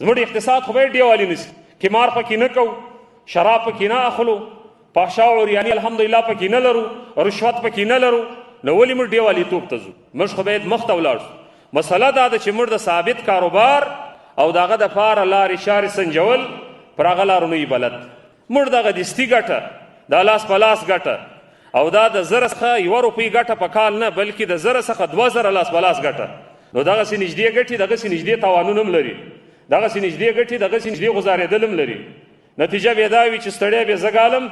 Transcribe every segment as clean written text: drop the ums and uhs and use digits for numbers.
زموږ اقتصاد خو باید ډیوالي نشي، قمار پکې نه کوو، شراب پکې نه اخلو، فحشا او عریاني الحمدلله پکې نه لرو، رشوت پکې نه لرو، نو ولې موږ ډیوالیتوب ته ځو؟ موږ خو باید مخ ته ولاړ شو. مسله دا ده چې موږ د ثابت کاروبار او دغه دپاره لارې شارې سنجول پر هغه لارو نه یي بلد. موږ دغه دستي ګټه، دا لاس په لاس ګټه او دا د زره څخه 1 روپۍ ګټه په کال نه، بلکې د زره څخه 2000 لاس په لاس ګټه، نو دغسې نږدې ګټې دغسې نږدې تاوانونه هم لري، دغسې نږدې ګټې دغسې نږدې غزارېدل هم لري. نتیجه بیا دا وي چې ستړی بې زه ګالم،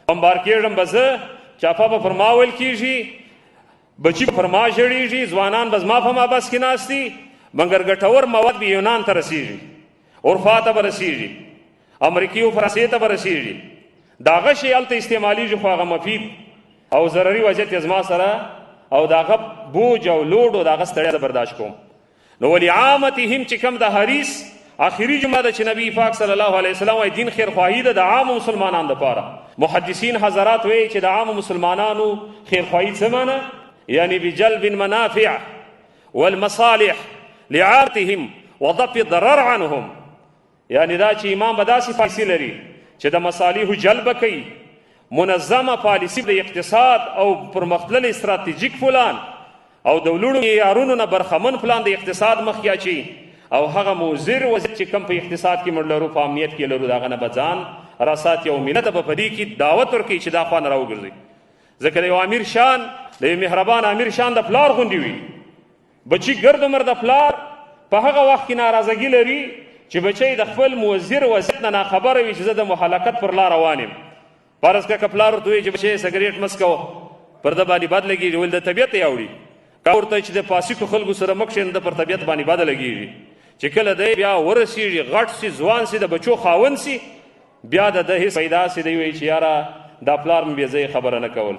بمبار کېږم به زه، چاپه به پر ما ویل کېږي، بچي به پر ما ژړېږي، ځوانان به زما په مابس کې ناست دي، مګر ګټور مواد به یونان ته رسېږي، اروپا ته به رسېږي، امریکې او فرانسې ته به رسېږي. د هغه شی هلته استعمالیږي خو هغه مفید او ضرري وضعیت یې زما سره او د هغه بوج او لوډ او د هغه ستړیا زه برداشت کوم. نو ولعامتهم چې کوم د حریص آخري جمله ده چې نبی پاک صلی الله علیه وسلم وایي دین خیرخواهي ده د عامو مسلمانانو دپاره. محدثین حضرات وایي چې د عامو مسلمانانو خیرخواهي څه معنی؟ یعنی بجلب المنافع والمصالح لعامتهم وضفع الضرر عنهم، یعنی دا چې امام به داسې پالیسي لري چې د مصالحو جلبه کوي، منظمه پالیسي د اقتصاد او پرمختللی استراتیجیک پلان او د لوړو معیارونو نه برخمن پلان د اقتصاد مخکې اچوي او هغه مضر وضعیت چې کم په اقتصاد کې موږ لرو، په امنیت کې لرو، د هغه نه به ځان راساتي او ملت به په دې کې دعوت ورکوي چې دا خوا نه راوګرځي. ځکه د یو امیر شان، د یو مهربان امیر شان د پلار غوندې وي. بچي ګرد عمر د پلار په هغه وخت کې ناراضګي لري چې بچی د خپل مضر وضعیت نه ناخبره وي چې زه د محلکت پر لار روان یم. فرض کړه که پلار ورته وایي چې بچی سګرېټ مه څکوه، پر ده باندې بد لګېږي، ولې د طبیعت یې اوړي. که ورته چې د فاسقو خلکو سره مخ شي نو د پر طبیعت باندې بده لګېږي. چې کله دی بیا ورسېږي، غټ سي، ځوان سي، د بچو خاوند سي، بیا د ده هېڅ پیدا سي، دی وایي چې یاره دا پلار مې بې ځایه خبره نه کول.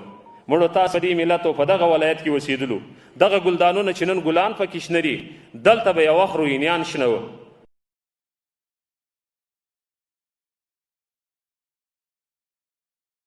مړو تاسو په دې ملت او په دغه ولایت کې اوسېدلو، دغه ګلدانونه چې نن ګلان پکې شنه دي، دلته به یو وخت روحینیان شنه وه.